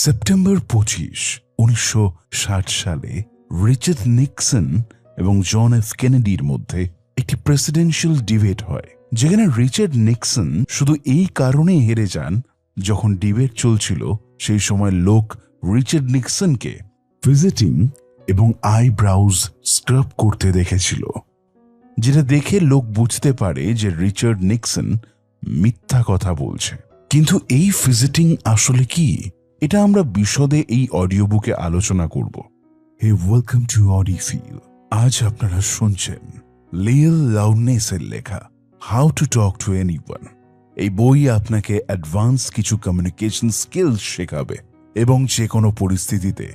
September ২৫, ১৯৬০ সালে Richard Nixon এবং John F কেনেডির মধ্যে একটি প্রেসিডেন্সিয়াল ডিবেট হয়, যেখানে রিচার্ড নিক্সন শুধু এই কারণে হেরে যান, যখন ডিবেট চলছিল সেই সময় লোক রিচার্ড নিক্সনকে ভিজিটিং এবং আইব্রাউজ স্ক্রাব করতে দেখেছিল, যেটা দেখে লোক বুঝতে পারে যে রিচার্ড নিক্সন মিথ্যা কথা বলছে। কিন্তু এই ভিজিটিং আসলে কি, এটা আমরা বিশদে এই অডিও বুকে আলোচনা করব। Hey welcome to audiophile. আজ আপনারা শুনছেন লিয়েল লাউডনেসের লেখা how to talk to anyone. এই বই আপনাকে অ্যাডভান্স কিছু কমিউনিকেশন স্কিলস শেখাবে এবং যে কোনো পরিস্থিতিতে,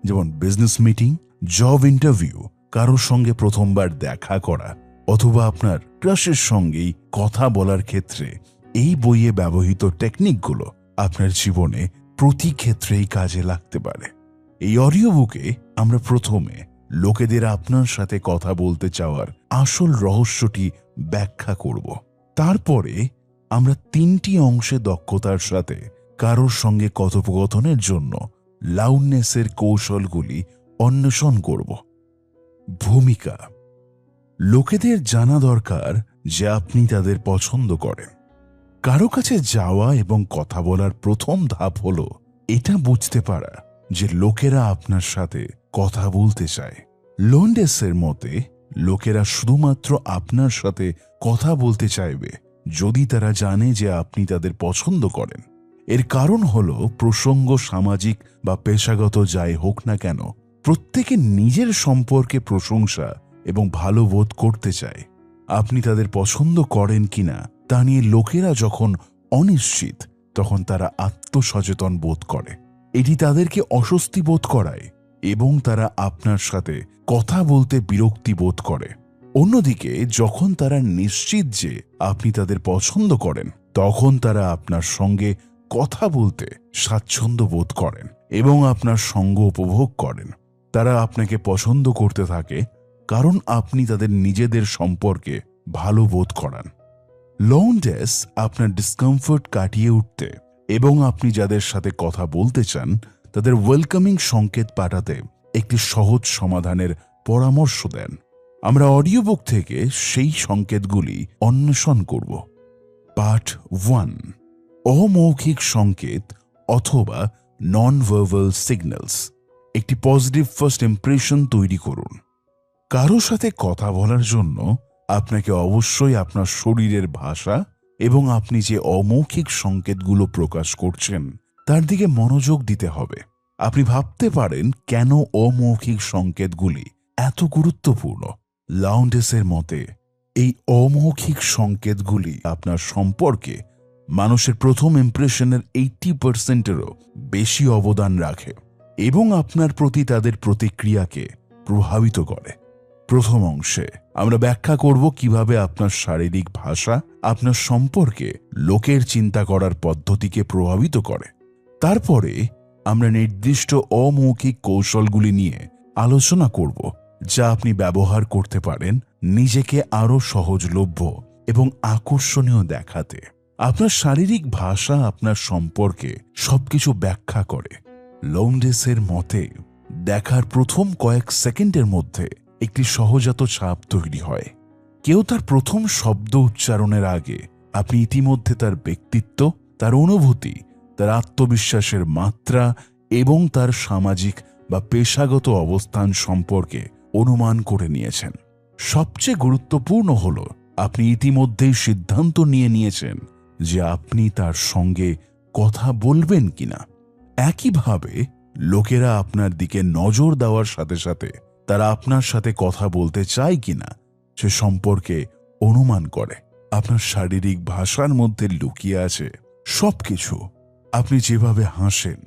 যেমন বিজনেস মিটিং, জব ইন্টারভিউ, কারোর সঙ্গে প্রথমবার দেখা করা অথবা আপনার ক্রাশের সঙ্গেই কথা বলার ক্ষেত্রে এই বইয়ে ব্যবহৃত টেকনিকগুলো আপনার জীবনে প্রতি ক্ষেত্রেই কাজে লাগতে পারে। এই অডিও বুকে আমরা প্রথমে লোকেদের আপনার সাথে কথা বলতে চাওয়ার আসল রহস্যটি ব্যাখ্যা করব। তারপরে আমরা ৩টি অংশে দক্ষতার সাথে কারোর সঙ্গে কথোপকথনের জন্য লাউডনেসের কৌশলগুলি অন্বেষণ করব। ভূমিকা। লোকেদের জানা দরকার যে আপনি তাদের পছন্দ করেন। কারো কাছে যাওয়া এবং কথা বলার প্রথম ধাপ হলো এটা বুঝতে পারা যে লোকেরা আপনার সাথে কথা বলতে চায়। লোন্ডেসের মতে লোকেরা শুধুমাত্র আপনার সাথে কথা বলতে চাইবে যদি তারা জানে যে আপনি তাদের পছন্দ করেন। এর কারণ হলো প্রসঙ্গ সামাজিক বা পেশাগত যাই হোক না কেন, প্রত্যেকে নিজের সম্পর্কে প্রশংসা এবং ভালো বোধ করতে চায়। আপনি তাদের পছন্দ করেন কিনা তা নিয়ে লোকেরা যখন অনিশ্চিত, তখন তারা আত্মসচেতন বোধ করে। এটি তাদেরকে অস্বস্তি বোধ করায় এবং তারা আপনার সাথে কথা বলতে বিরক্তি বোধ করে। অন্যদিকে যখন তারা নিশ্চিত যে আপনি তাদের পছন্দ করেন, তখন তারা আপনার সঙ্গে কথা বলতে স্বাচ্ছন্দ্য বোধ করেন এবং আপনার সঙ্গ উপভোগ করেন। তারা আপনাকে পছন্দ করতে থাকে কারণ আপনি তাদের নিজেদের সম্পর্কে ভালো বোধ করান। লোনডেস আপনার ডিসকমফোর্ট কাটিয়ে উঠতে এবং আপনি যাদের সাথে কথা বলতে চান তাদের ওয়েলকামিং সংকেত পাঠাতে একটি সহজ সমাধানের পরামর্শ দেন। আমরা অডিও বুক থেকে সেই সংকেতগুলি অন্বেষণ করব। পার্ট 1, অমৌখিক সংকেত অথবা নন ভার্বাল সিগন্যালস। একটি পজিটিভ ফার্স্ট ইমপ্রেশন তৈরি করুন। কারো সাথে কথা বলার জন্য আপনাকে অবশ্যই আপনার শরীরের ভাষা এবং আপনি যে অমৌখিক সংকেতগুলো প্রকাশ করছেন তার দিকে মনোযোগ দিতে হবে। আপনি ভাবতে পারেন কেন অমৌখিক সংকেতগুলি এত গুরুত্বপূর্ণ। লাউন্ডেসের মতে এই অমৌখিক সংকেতগুলি আপনার সম্পর্কে মানুষের প্রথম ইমপ্রেশনের 80%-এরও বেশি অবদান রাখে এবং আপনার প্রতি তাদের প্রতিক্রিয়াকে প্রভাবিত করে। প্রথম অংশে আমরা ব্যাখ্যা করব কিভাবে আপনার শারীরিক ভাষা আপনার সম্পর্কে লোকের চিন্তা করার পদ্ধতিকে প্রভাবিত করে। তারপরে আমরা নির্দিষ্ট অমৌখিক কৌশলগুলি নিয়ে আলোচনা করব যা আপনি ব্যবহার করতে পারেন নিজেকে আরও সহজলভ্য এবং আকর্ষণীয় দেখাতে। আপনার শারীরিক ভাষা আপনার সম্পর্কে সবকিছু ব্যাখ্যা করে। লোনডেসের মতে দেখার প্রথম কয়েক সেকেন্ডের মধ্যে একটি সহজাত ছাপ তৈরি হয়। কেউ তার প্রথম শব্দ উচ্চারণের আগে আপনি ইতিমধ্যে তার ব্যক্তিত্ব, তার অনুভূতি, তার আত্মবিশ্বাসের মাত্রা এবং তার সামাজিক বা পেশাগত অবস্থান সম্পর্কে অনুমান করে নিয়েছেন। সবচেয়ে গুরুত্বপূর্ণ হল আপনি ইতিমধ্যেই সিদ্ধান্ত নিয়েছেন যে আপনি তার সঙ্গে কথা বলবেন কিনা। একইভাবে লোকেরা আপনার দিকে নজর দেওয়ার সাথে সাথে তারা আপনার সাথে কথা বলতে চায় কিনা সে সম্পর্কে অনুমান করে। আপনার শারীরিক ভাষার মধ্যে লুকিয়ে আছে সবকিছু। আপনি যেভাবে হাসেন,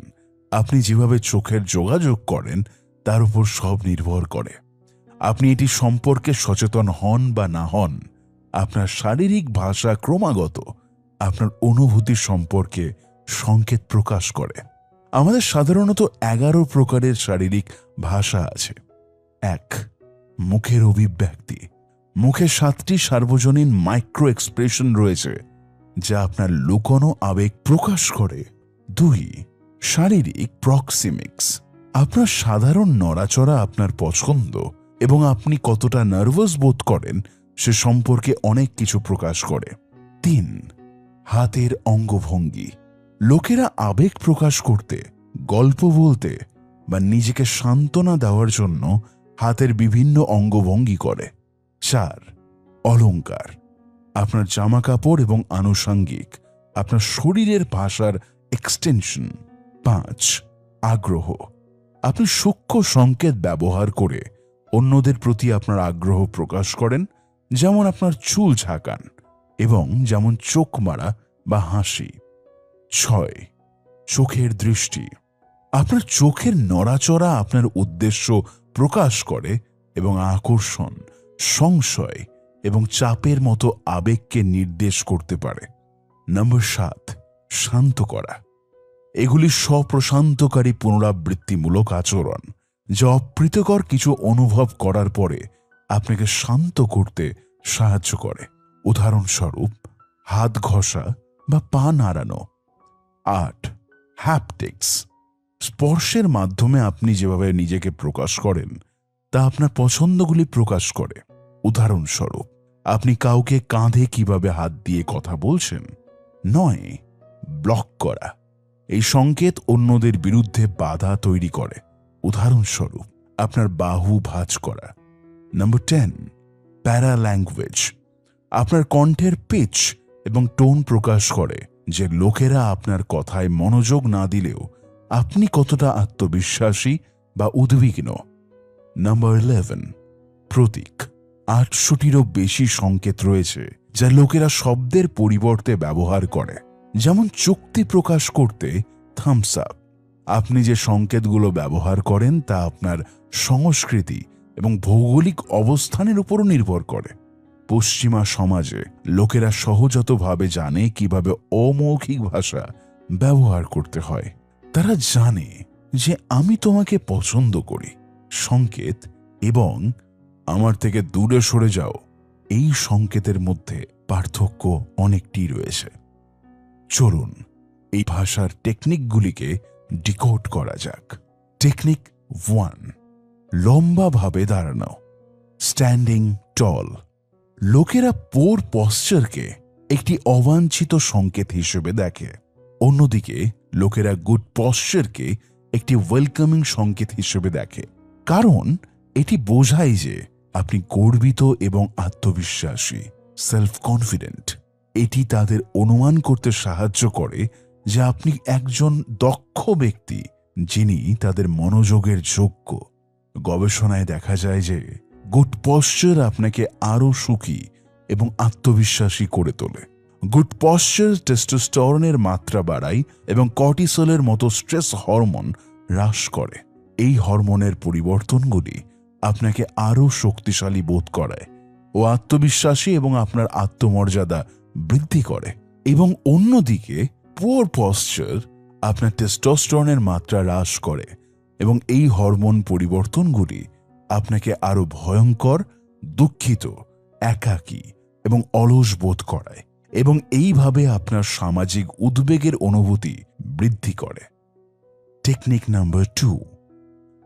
আপনি যেভাবে চোখের যোগাযোগ করেন তার উপর সব নির্ভর করে। আপনি এটি সম্পর্কে সচেতন হন বা না হন, আপনার শারীরিক ভাষা ক্রমাগত আপনার অনুভূতি সম্পর্কে সংকেত প্রকাশ করে। আমাদের সাধারণত 11 প্রকারের শারীরিক ভাষা আছে। 1, মুখের অভিব্যক্তি। মুখে 7টি সার্বজনীন মাইক্রো এক্সপ্রেশন রয়েছে যা আপনার লুকোনো আবেগ প্রকাশ করে। 2, শারীরিক প্রক্সিমিক্স, আপনার সাধারণ নড়াচড়া আপনার পছন্দ এবং আপনি কতটা নার্ভাস বোধ করেন সে সম্পর্কে অনেক কিছু প্রকাশ করে। 3. হাতের অঙ্গভঙ্গি, লোকেরা আবেগ প্রকাশ করতে, গল্প বলতে বা নিজেকে সান্ত্বনা দেওয়ার জন্য হাতের বিভিন্ন অঙ্গভঙ্গি করে। 4. অলংকার, আপনার জামাকাপড় এবং আনুষঙ্গিক আপনার শরীরের ভাষার এক্সটেনশন। 5. আগ্রহ, আপনি সূক্ষ্ম সংকেত ব্যবহার করে অন্যদের প্রতি আপনার আগ্রহ প্রকাশ করেন, যেমন আপনার চুল ঝাঁকান এবং যেমন চোখ মারা বা হাসি। 6. চোখের দৃষ্টি, আপনার চোখের নড়াচড়া আপনার উদ্দেশ্য প্রকাশ করে এবং আকর্ষণ, সংশয় এবং চাপের মতো আবেগকে নির্দেশ করতে পারে। নম্বর 7. শান্ত করা, এগুলি স্বপ্রশান্তকারী পুনরাবৃত্তিমূলক আচরণ যা অপ্রীতিকর কিছু অনুভব করার পরে আপনাকে শান্ত করতে সাহায্য করে। উদাহরণস্বরূপ হাত ঘষা বা পা নাড়ানো। 8. হ্যাপটিক্স, স্পর্শের মাধ্যমে আপনি যেভাবে নিজেকে প্রকাশ করেন তা আপনার পছন্দগুলি প্রকাশ করে। উদাহরণস্বরূপ আপনি কাউকে কাঁধে কিভাবে হাত দিয়ে কথা বলছেন। 9. ব্লক করা, এই সংকেত অন্যদের বিরুদ্ধে বাধা তৈরি করে। উদাহরণস্বরূপ আপনার বাহু ভাঁজ করা। নম্বর 10. প্যারাল্যাঙ্গুয়েজ, আপনার কণ্ঠের পিচ এবং টোন প্রকাশ করে যে লোকেরা আপনার কথায় মনোযোগ না দিলেও আপনি কতটা আত্মবিশ্বাসী বা উদ্বিগ্ন। নম্বর 11. প্রতীক, 800টিরও বেশি সংকেত রয়েছে যা লোকেরা শব্দের পরিবর্তে ব্যবহার করে, যেমন চুক্তি প্রকাশ করতে থামস আপ। আপনি যে সংকেতগুলো ব্যবহার করেন তা আপনার সংস্কৃতি এবং ভৌগোলিক অবস্থানের উপরও নির্ভর করে। পশ্চিমা সমাজে লোকেরা সহজাতভাবে জানে কিভাবে অমৌখিক ভাষা ব্যবহার করতে হয়। তারা জানে যে আমি তোমাকে পছন্দ করি সংকেত এবং আমার থেকে দূরে সরে যাও এই সংকেতের মধ্যে পার্থক্য অনেকটি রয়েছে। চলুন এই ভাষার টেকনিকগুলিকে ডিকোড করা যাক। টেকনিক 1. লম্বাভাবে দাঁড়ানো, স্ট্যান্ডিং টল, লোকেরা পোর পশ্চারকে একটি অবাঞ্ছিত সংকেত হিসেবে দেখে, অন্যদিকে লোকেরা গুড পশ্চারকে একটি ওয়েলকামিং সংকেত হিসেবে দেখে, কারণ এটি বোঝায় যে আপনি গর্বিত এবং আত্মবিশ্বাসী, সেলফ কনফিডেন্ট। এটি তাদের অনুমান করতে সাহায্য করে যে আপনি একজন দক্ষ ব্যক্তি যিনি তাদের মনোযোগের যোগ্য। গবেষণায় দেখা যায় যে গুড পশ্চার আপনাকে আরও সুখী এবং আত্মবিশ্বাসী করে তোলে। গুড পশ্চার টেস্টোস্টেরনের মাত্রা বাড়ায় এবং কর্টিসলের মতো স্ট্রেস হরমোন হ্রাস করে। এই হরমোনের পরিবর্তনগুলি আপনাকে আরও শক্তিশালী বোধ করায় ও আত্মবিশ্বাসী এবং আপনার আত্মমর্যাদা বৃদ্ধি করে। এবং অন্যদিকে পুয়ার পশ্চার আপনার টেস্টোস্টেরনের মাত্রা হ্রাস করে এবং এই হরমোন পরিবর্তনগুলি আপনাকে আরও ভয়ঙ্কর, দুঃখিত, একাকী এবং অলস বোধ করায় এবং এইভাবে আপনার সামাজিক উদ্বেগের অনুভূতি বৃদ্ধি করে। Technique number 2.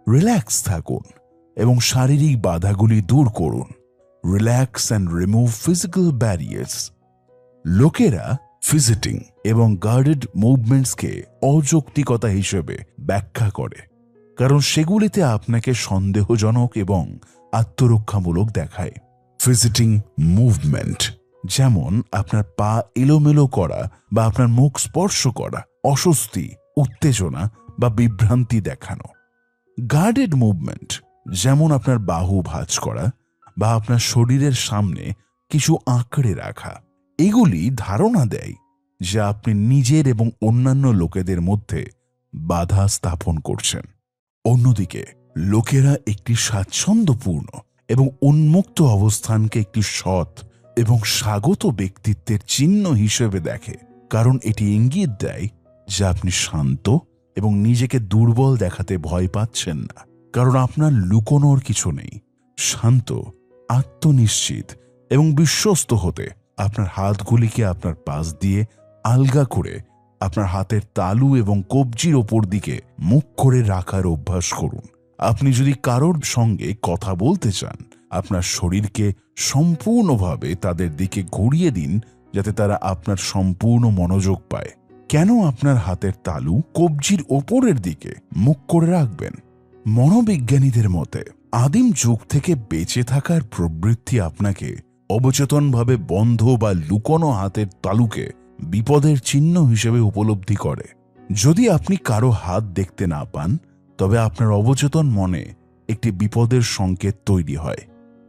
রিল্যাক্স থাকুন এবং শারীরিক বাধাগুলি দূর করুন। Relax and remove physical barriers, লোকেরা ফিজিটিং এবং গার্ডেড মুভমেন্টসকে অযৌক্তিকতা হিসেবে ব্যাখ্যা করে, কারণ সেগুলিতে আপনাকে সন্দেহজনক এবং আত্মরক্ষামূলক দেখায়। ফিজিটিং মুভমেন্ট যেমন আপনার পা এলোমেলো করা বা আপনার মুখ স্পর্শ করা অস্বস্তি, উত্তেজনা বা বিভ্রান্তি দেখানো। গার্ডেড মুভমেন্ট যেমন আপনার বাহু ভাঁজ করা বা আপনার শরীরের সামনে কিছু আঁকড়ে রাখা, এগুলি ধারণা দেয় যে আপনি নিজের এবং অন্যান্য লোকেদের মধ্যে বাধা স্থাপন করছেন। অন্যদিকে লোকেরা একটি স্বাচ্ছন্দ্যপূর্ণ এবং উন্মুক্ত অবস্থানকে একটি সৎ এবং স্বাগত ব্যক্তিত্বের চিহ্ন হিসেবে দেখে, কারণ এটি ইঙ্গিত দেয় যে আপনি শান্ত এবং নিজেকে দুর্বল দেখাতে ভয় পাচ্ছেন না, কারণ আপনার লুকোনোর কিছু নেই। শান্ত, আত্মনিশ্চিত এবং বিশ্বস্ত হতে আপনার হাতগুলিকে আপনার পাশ দিয়ে আলগা করে আপনার হাতের তালু এবং কবজির ওপর দিকে মুখ করে রাখার অভ্যাস করুন। আপনি যদি কারোর সঙ্গে কথা বলতে চান, আপনার শরীরকে সম্পূর্ণভাবে তাদের দিকে ঘুরিয়ে দিন, যাতে তারা আপনার সম্পূর্ণ মনোযোগ পায়। কেন আপনার হাতের তালু কবজির ওপরের দিকে মুখ করে রাখবেন? মনোবিজ্ঞানীদের মতে আদিম যুগ থেকে বেঁচে থাকার প্রবৃত্তি আপনাকে অবচেতনভাবে বন্ধ বা লুকোনো হাতের তালুকে বিপদের চিহ্ন হিসেবে উপলব্ধি করে। যদি আপনি কারো হাত দেখতে না পান, তবে আপনার অবচেতন মনে একটি বিপদের সংকেত তৈরি হয়।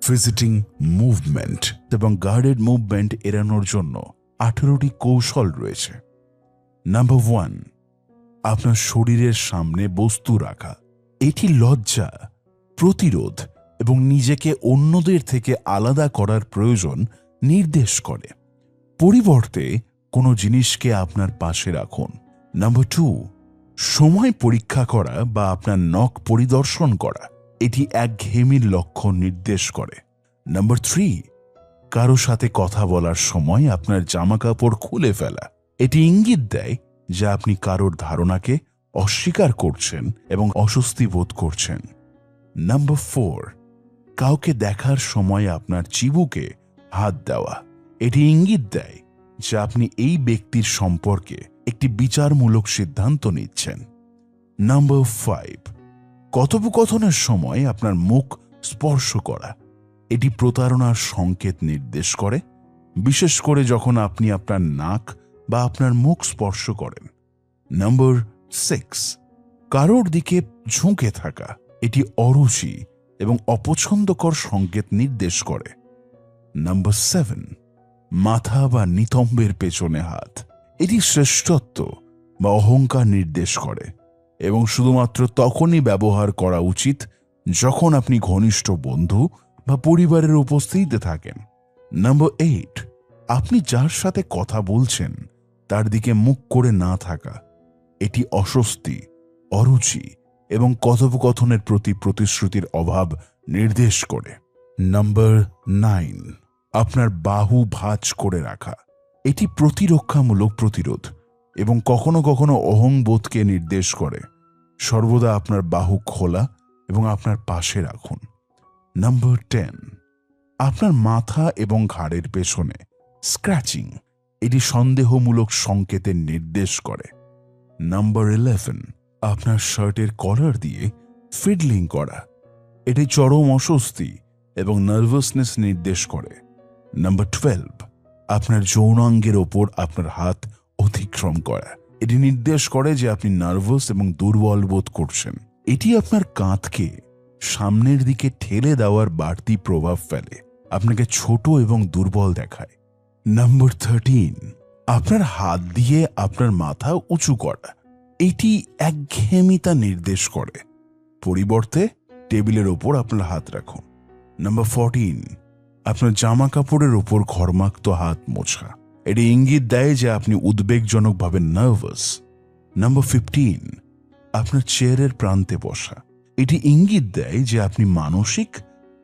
ফিজিটিং মুভমেন্ট এবং গার্ডেড মুভমেন্ট এড়ানোর জন্য 18টি কৌশল রয়েছে। নাম্বার 1, আপনার শরীরের সামনে বস্তু রাখা। এটি লজ্জা, প্রতিরোধ এবং নিজেকে অন্যদের থেকে আলাদা করার প্রয়োজন নির্দেশ করে। পরিবর্তে কোনো জিনিসকে আপনার পাশে রাখুন। নাম্বার 2, সময় পরীক্ষা করা বা আপনার নখ পরিদর্শন করা। এটি একঘেয়েমির লক্ষণ নির্দেশ করে। নাম্বার 3, কারো সাথে কথা বলার সময় আপনার জামাকাপড় খুলে ফেলা। এটি ইঙ্গিত দেয় যে আপনি কারোর ধারণাকে অস্বীকার করছেন এবং অস্বস্তি বোধ করছেন। নাম্বার 4, কাউকে দেখার সময় আপনার চিবুকে হাত দেওয়া। এটি ইঙ্গিত দেয় যে আপনি এই ব্যক্তির সম্পর্কে একটি বিচারমূলক সিদ্ধান্ত নিচ্ছেন। নাম্বার 5, কথোপকথনের সময় আপনার মুখ স্পর্শ করা। এটি প্রতারণার সংকেত নির্দেশ করে, বিশেষ করে যখন আপনি আপনার নাক বা আপনার মুখ স্পর্শ করেন। নাম্বার 6, কারোর দিকে ঝুঁকে থাকা। এটি অরুচি এবং অপছন্দকর সংকেত নির্দেশ করে। নাম্বার 7, মাথা বা নিতম্বের পেছনে হাত। এটি শ্রেষ্ঠত্ব বা অহংকার নির্দেশ করে এবং শুধুমাত্র তখনই ব্যবহার করা উচিত যখন আপনি ঘনিষ্ঠ বন্ধু বা পরিবারের উপস্থিতিতে থাকেন। নাম্বার 8, আপনি যার সাথে কথা বলছেন তার দিকে মুখ করে না থাকা। এটি অস্বস্তি, অরুচি এবং কথোপকথনের প্রতি প্রতিশ্রুতির অভাব নির্দেশ করে। নাম্বার 9, আপনার বাহু ভাঁজ করে রাখা। এটি প্রতিরক্ষামূলক প্রতিরোধ এবং কখনো কখনো অহংবোধকে নির্দেশ করে। সর্বদা আপনার বাহু খোলা এবং আপনার পাশে রাখুন। নাম্বার 10, আপনার মাথা এবং ঘাড়ের পেছনে স্ক্র্যাচিং। এটি সন্দেহমূলক সংকেতের নির্দেশ করে। নাম্বার 11, আপনার শার্টের কলার দিয়ে ফিডলিং করা। এটি চরম অস্বস্তি এবং নার্ভাসনেস নির্দেশ করে। নাম্বার 12, আপনার যৌনাঙ্গের ওপর আপনার হাত অতিক্রম করা। এটি নির্দেশ করে যে আপনি নার্ভাস এবং দুর্বল বোধ করছেন। এটি আপনার কাঁধকে সামনের দিকে ঠেলে দেওয়ার বাড়তি প্রভাব ফেলে, আপনাকে ছোট এবং দুর্বল দেখায়। নাম্বার 13, আপনার হাত দিয়ে আপনার মাথা উঁচু করা। এটি একঘেয়েমিতা নির্দেশ করে, পরিবর্তে টেবিলের ওপর আপনার হাত রাখুন। নাম্বার 14, আপনার জামা কাপড়ের ওপর ঘর্মাক্ত হাত মোছা। এটি ইঙ্গিত দেয় যে আপনি উদ্বেগজনকভাবে নার্ভাস। নাম্বার 15, আপনার চেয়ারের প্রান্তে বসা। এটি ইঙ্গিত দেয় যে আপনি মানসিক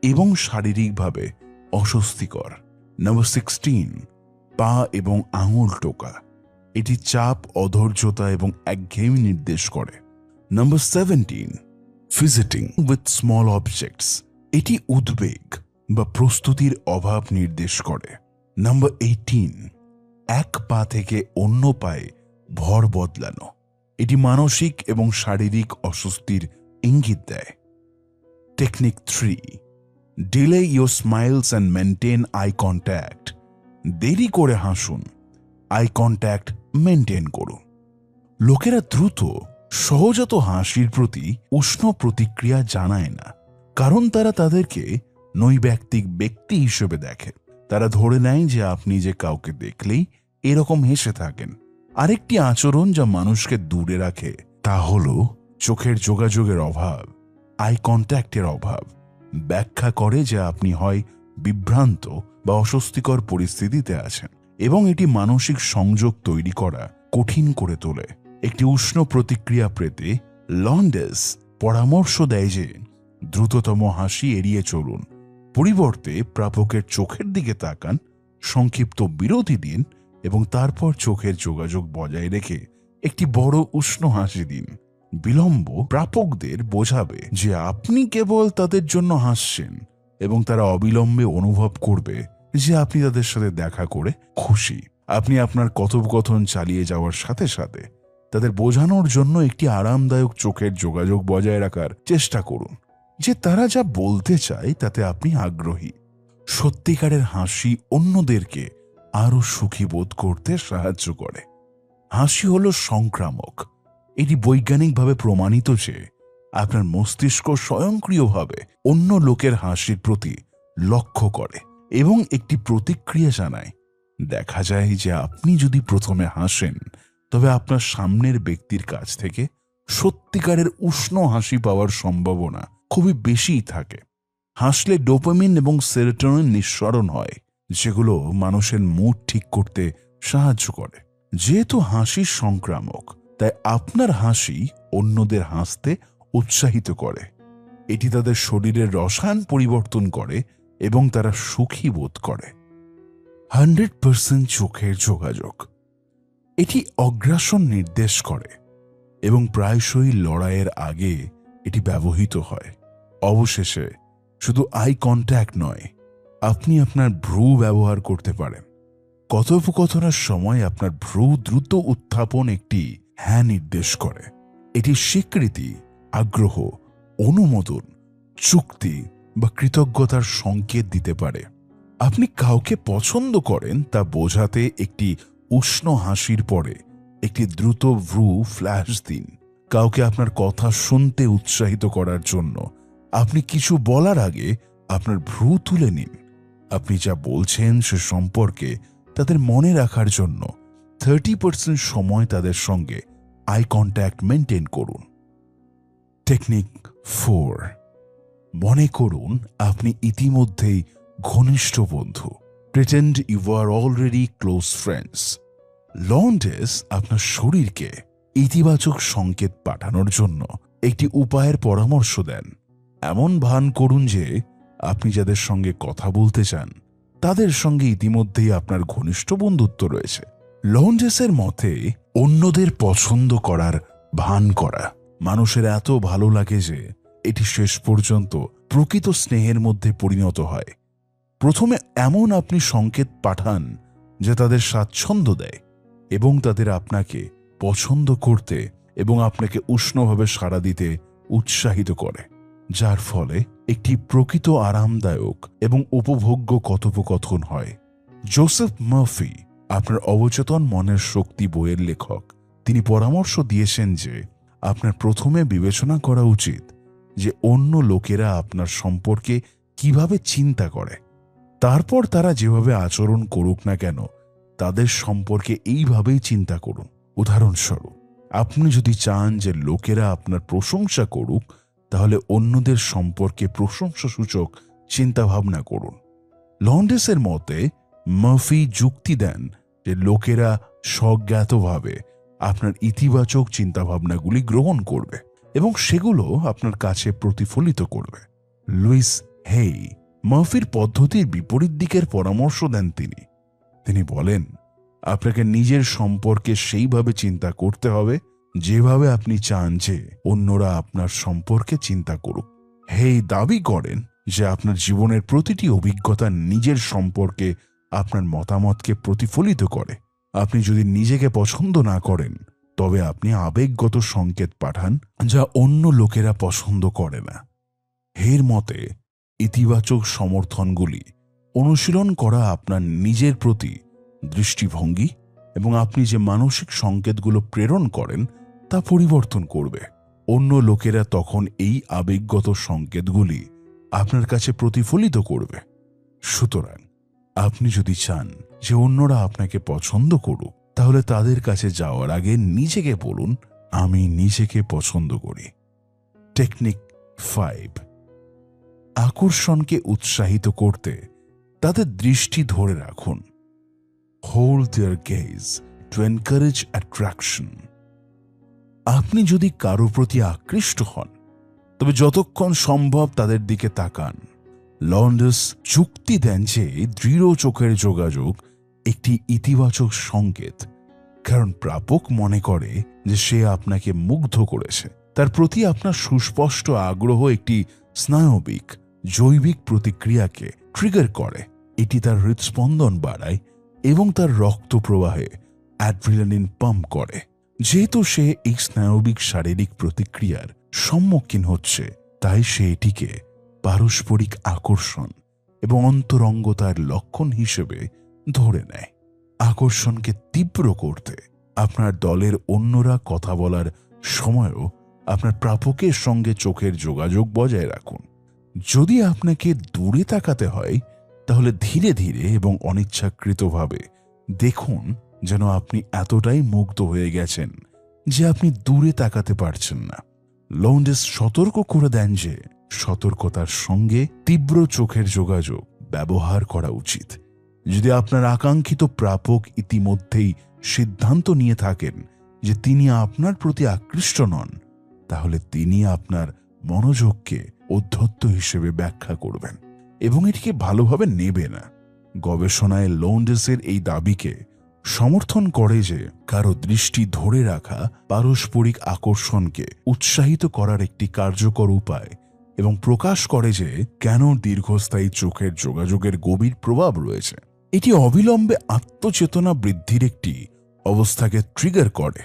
এবং শারীরিকভাবে অস্বস্তিকর। নাম্বার 16, পা এবং আঙুল টোকা। এটি চাপ, অধৈর্যতা এবং একঘেয়েমি নির্দেশ করে। Number 17, fidgeting with small objects. এটি উদ্বেগ বা প্রস্তুতির অভাব নির্দেশ করে। নাম্বার 18, এক পা থেকে অন্য পায়ে ভর বদলানো। এটি মানসিক এবং শারীরিক অস্বস্তির ইঙ্গিত দেয়। Technique 3, delay your smiles and maintain eye contact. দেরি করে হাসুন, আই কন্ট্যাক্ট মেনটেন করুন। লোকেরা দ্রুত সহজাত হাসির প্রতি উষ্ণ প্রতিক্রিয়া জানায় না, কারণ তারা তাদেরকে নৈব্যক্তিক ব্যক্তি হিসেবে দেখে। তারা ধরে নেয় যে আপনি যে কাউকে দেখলেই এরকম হেসে থাকেন। আরেকটি আচরণ যা মানুষকে দূরে রাখে তা হল চোখের যোগাযোগের অভাব। আই কন্ট্যাক্টের অভাব ব্যাখ্যা করে যে আপনি হয় বিভ্রান্ত বা অস্বস্তিকর পরিস্থিতিতে আছেন, এবং এটি মানসিক সংযোগ তৈরি করা কঠিন করে তোলে। একটি উষ্ণ প্রতিক্রিয়া পেতে লন্ডেস পরামর্শ দেয় যে দ্রুততম হাসি এড়িয়ে চলুন, পরিবর্তে প্রাপকের চোখের দিকে তাকান, সংক্ষিপ্ত বিরতি দিন এবং তারপর চোখের যোগাযোগ বজায় রেখে একটি বড় উষ্ণ হাসি দিন। বিলম্ব প্রাপকদের বোঝাবে যে আপনি কেবল তাদের জন্য হাসছেন এবং তারা অবিলম্বে অনুভব করবে যে আপনি তাদের সাথে দেখা করে খুশি। আপনি আপনার কথোপকথন চালিয়ে যাওয়ার সাথে সাথে তাদের বোঝানোর জন্য একটি আরামদায়ক চোখের যোগাযোগ বজায় রাখার চেষ্টা করুন যে তারা যা বলতে চায় তাতে আপনি আগ্রহী। সত্যিকারের হাসি অন্যদেরকে আরো সুখী বোধ করতে সাহায্য করে। হাসি হলো সংক্রামক। এটি বৈজ্ঞানিকভাবে প্রমাণিত যে আপনার মস্তিষ্ক স্বয়ংক্রিয়ভাবে অন্য লোকের হাসির প্রতি লক্ষ্য করে এবং একটি প্রতিক্রিয়া জানায়। দেখা যায় যে আপনি যদি প্রথমে হাসেন তবে আপনার সামনের ব্যক্তির কাছ থেকে সত্যিকারের উষ্ণ হাসি পাওয়ার সম্ভাবনা খুবই বেশিই থাকে। হাসলে ডোপামিন এবং সেরোটোনিন নিঃসরণ হয়, যেগুলো মানুষের মুড ঠিক করতে সাহায্য করে। যেহেতু হাসি সংক্রামক, তাই আপনার হাসি অন্যদের হাসতে উৎসাহিত করে। এটি তাদের শরীরের রসায়ন পরিবর্তন করে এবং তারা সুখী বোধ করে। 100% চোখের যোগাযোগ। এটি অগ্রাসন নির্দেশ করে এবং প্রায়শই লড়াইয়ের আগে এটি ব্যবহৃত হয়। অবশেষে শুধু আই কন্ট্যাক্ট নয়, আপনি আপনার ভ্রু ব্যবহার করতে পারেন। কথোপকথনের সময় আপনার ভ্রু দ্রুত উত্থাপন একটি হ্যাঁ নির্দেশ করে। এটি স্বীকৃতি, আগ্রহ, অনুমোদন, চুক্তি বা কৃতজ্ঞতার সংকেত দিতে পারে। আপনি কাউকে পছন্দ করেন তা বোঝাতে একটি উষ্ণ হাসির পরে একটি দ্রুত ভ্রু ফ্ল্যাশ দিন। কাউকে আপনার কথা শুনতে উৎসাহিত করার জন্য আপনি কিছু বলার আগে আপনার ভ্রু তুলে নিন। আপনি যা বলছেন সে সম্পর্কে তাদের মনে রাখার জন্য 30% সময় তাদের সঙ্গে আই কন্ট্যাক্ট মেনটেন করুন। টেকনিক 4। মনে করুন আপনি ইতিমধ্যেই ঘনিষ্ঠ বন্ধু। Pretend you are already close friends. Lowndes আপনার শরীরকে ইতিবাচক সংকেত পাঠানোর জন্য একটি উপায়ের পরামর্শ দেন। এমন ভান করুন যে আপনি যাদের সঙ্গে কথা বলতে চান তাদের সঙ্গে ইতিমধ্যেই আপনার ঘনিষ্ঠ বন্ধুত্ব রয়েছে। লন্ডেসের মতে অন্যদের পছন্দ করার ভান করা মানুষের এত ভালো লাগে যে এটি শেষ পর্যন্ত প্রকৃত স্নেহের মধ্যে পরিণত হয়। প্রথমে এমন আপনি সংকেত পাঠান যে তাদের স্বাচ্ছন্দ্য দেয় এবং তাদের আপনাকে পছন্দ করতে এবং আপনাকে উষ্ণভাবে সাড়া দিতে উৎসাহিত করে, যার ফলে একটি প্রকৃত আরামদায়ক এবং উপভোগ্য কথোপকথন হয়। জোসেফ মার্ফি, আপনার অবচেতন মনের শক্তি বইয়ের লেখক, তিনি পরামর্শ দিয়েছেন যে আপনার প্রথমে বিবেচনা করা উচিত যে অন্য লোকেরা আপনার সম্পর্কে কিভাবে চিন্তা করে। তারপর তারা যেভাবে আচরণ করুক না কেন তাদের সম্পর্কে এইভাবেই চিন্তা করুন। উদাহরণস্বরূপ, আপনি যদি চান যে লোকেরা আপনার প্রশংসা করুক তাহলে অন্যদের সম্পর্কে প্রশংসাসূচক চিন্তাভাবনা করুন। লন্ডেসের মতে মার্ফি যুক্তি দেন যে লোকেরা স্বজ্ঞাতভাবে আপনার ইতিবাচক চিন্তাভাবনাগুলি গ্রহণ করবে এবং সেগুলো আপনার কাছে প্রতিফলিত করবে। লুইস হেই মার্ফির পদ্ধতির বিপরীত দিকের পরামর্শ দেন। তিনি বলেন, আপনাকে নিজের সম্পর্কে সেইভাবে চিন্তা করতে হবে যেভাবে আপনি চান যে অন্যরা আপনার সম্পর্কে চিন্তা করুক। হেই দাবি করেন যে আপনার জীবনের প্রতিটি অভিজ্ঞতা নিজের সম্পর্কে আপনার মতামতকে প্রতিফলিত করে। আপনি যদি নিজেকে পছন্দ না করেন তবে আপনি আবেগগত সংকেত পাঠান যা অন্য লোকেরা পছন্দ করে না। হের মতে ইতিবাচক সমর্থনগুলি অনুশীলন করা আপনার নিজের প্রতি দৃষ্টিভঙ্গি এবং আপনি যে মানসিক সংকেতগুলো প্রেরণ করেন তা পরিবর্তন করবে। অন্য লোকেরা তখন এই আবেগগত সংকেতগুলি আপনার কাছে প্রতিফলিত করবে। সুতরাং আপনি যদি চান যে অন্যরা আপনাকে পছন্দ করুক তাহলে তাদের কাছে যাওয়ার আগে নিজেকে বলুন, আমি নিজেকে পছন্দ করি। টেকনিক 5। আকর্ষণকে উৎসাহিত করতে তাদের দৃষ্টি ধরে রাখুন। Hold their gaze to encourage attraction. আপনি যদি কারো প্রতি আকৃষ্ট হন তবে যতক্ষণ সম্ভব তাদের দিকে তাকান। লন্ডেস যুক্তি দেন যে দৃঢ় চোখের যোগাযোগ একটি ইতিবাচক সংকেত কারণ প্রাপক মনে করে যে সে আপনাকে মুগ্ধ করেছে। তার প্রতি আপনার সুস্পষ্ট আগ্রহ একটি স্নায়বিক জৈবিক প্রতিক্রিয়াকে ট্রিগার করে। এটি তার হৃদস্পন্দন বাড়ায় এবং তার রক্ত প্রবাহে অ্যাড্রিনালিন পাম্প করে। যেহেতু সে এই স্নায়বিক শারীরিক প্রতিক্রিয়ার সম্মুখীন হচ্ছে, তাই সে এটিকে পারস্পরিক আকর্ষণ এবং অন্তরঙ্গতার লক্ষণ হিসেবে ধরে নেয়। আকর্ষণকে তীব্র করতে আপনার দলের অন্যরা কথা বলার সময়ও আপনার প্রাপকের সঙ্গে চোখের যোগাযোগ বজায় রাখুন। যদি আপনাকে দূরে তাকাতে হয়, তাহলে ধীরে ধীরে এবং অনিচ্ছাকৃতভাবে দেখুন যেন আপনি এতটাই মুগ্ধ হয়ে গেছেন যে আপনি দূরে তাকাতে পারছেন না। লন্ডেস সতর্ক করে দেন যে সতর্কতার সঙ্গে তীব্র চোখের যোগাযোগ ব্যবহার করা উচিত। যদি আপনার আকাঙ্ক্ষিত প্রাপক ইতিমধ্যেই সিদ্ধান্ত নিয়ে থাকেন যে তিনি আপনার প্রতি আকৃষ্ট নন, তাহলে তিনি আপনার মনোযোগকে ঔদ্ধত্য হিসেবে ব্যাখ্যা করবেন এবং এটিকে ভালোভাবে নেবে না। গবেষণায় লন্ডেসের এই দাবিকে সমর্থন করে যে কারো দৃষ্টি ধরে রাখা পারস্পরিক আকর্ষণকে উৎসাহিত করার একটি কার্যকর উপায় এবং প্রকাশ করে যে কেন দীর্ঘস্থায়ী চোখের যোগাযোগের গভীর প্রভাব রয়েছে। এটি অবিলম্বে আত্মচেতনা বৃদ্ধির একটি অবস্থাকে ট্রিগার করে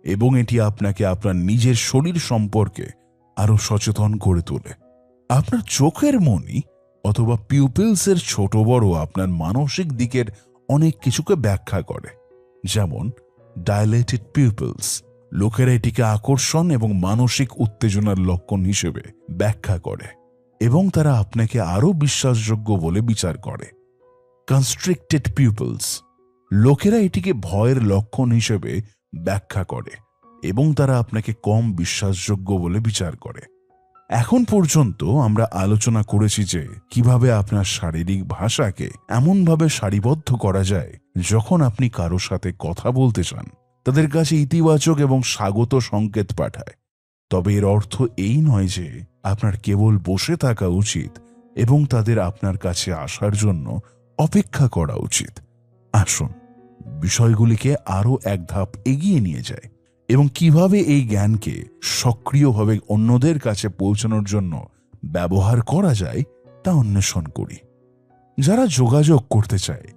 এবং এটি আপনাকে আপনার নিজের শরীর সম্পর্কে আরও সচেতন করে তোলে। আপনার চোখের মনি অথবা পিউপিলসের ছোট বড় আপনার মানসিক দিকের অনেক কিছুকে ব্যাখ্যা করে, যেমন ডাইলেটেড পিউপিলস। লোকেরা এটিকে আকর্ষণ এবং মানসিক উত্তেজনার লক্ষণ হিসেবে ব্যাখ্যা করে এবং তারা আপনাকে আরও বিশ্বাসযোগ্য বলে বিচার করে। Constricted pupils. লোকেরা এটিকে ভয়ের লক্ষণ হিসেবে ব্যাখ্যা করে এবং তারা আপনাকে কম বিশ্বাসযোগ্য বলে বিচার করে। এখন পর্যন্ত আমরা আলোচনা করেছি যে কিভাবে আপনার শারীরিক ভাষাকে এমনভাবে সারিবদ্ধ করা যায় যখন আপনি কারো সাথে কথা বলতে চান তাদের কাছে ইতিবাচক এবং স্বাগত সংকেত পাঠায়। তবে এর অর্থ এই নয় যে আপনার কেবল বসে থাকা উচিত এবং তাদের আপনার কাছে আসার জন্য অপেক্ষা করা উচিত। আসুন বিষয়গুলিকে আরও এক ধাপ এগিয়ে নিয়ে যায় এবং কিভাবে এই জ্ঞানকে সক্রিয়ভাবে অন্যদের কাছে পৌঁছানোর জন্য ব্যবহার করা যায় তা অন্বেষণ করি। যারা যোগাযোগ করতে চায়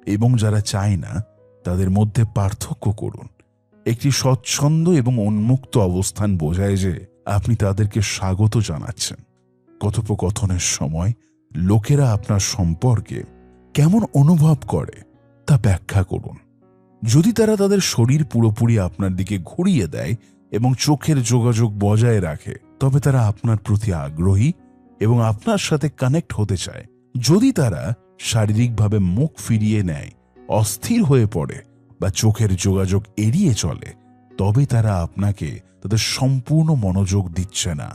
এবং যারা চায় না, তাদের মধ্যে পার্থক্য করুন। একটি স্বচ্ছন্দ এবং উন্মুক্ত অবস্থান বোঝায় যে আপনি তাদেরকে স্বাগত জানাচ্ছেন। কথোপকথনের সময় লোকেরা আপনার সম্পর্কে কেমন অনুভব করে তা ব্যাখ্যা করুন। যদি তারা তাদের শরীর পুরোপুরি আপনার দিকে ঘুরিয়ে দেয় এবং চোখের যোগাযোগ বজায় রাখে, তবে তারা আপনার প্রতি আগ্রহী এবং আপনার সাথে কানেক্ট হতে চায়। যদি তারা শারীরিকভাবে মুখ ফিরিয়ে নেয়, অস্থির হয়ে পড়ে বা চোখের যোগাযোগ এড়িয়ে চলে, তবে তারা আপনাকে তাদের সম্পূর্ণ মনোযোগ দিচ্ছে না।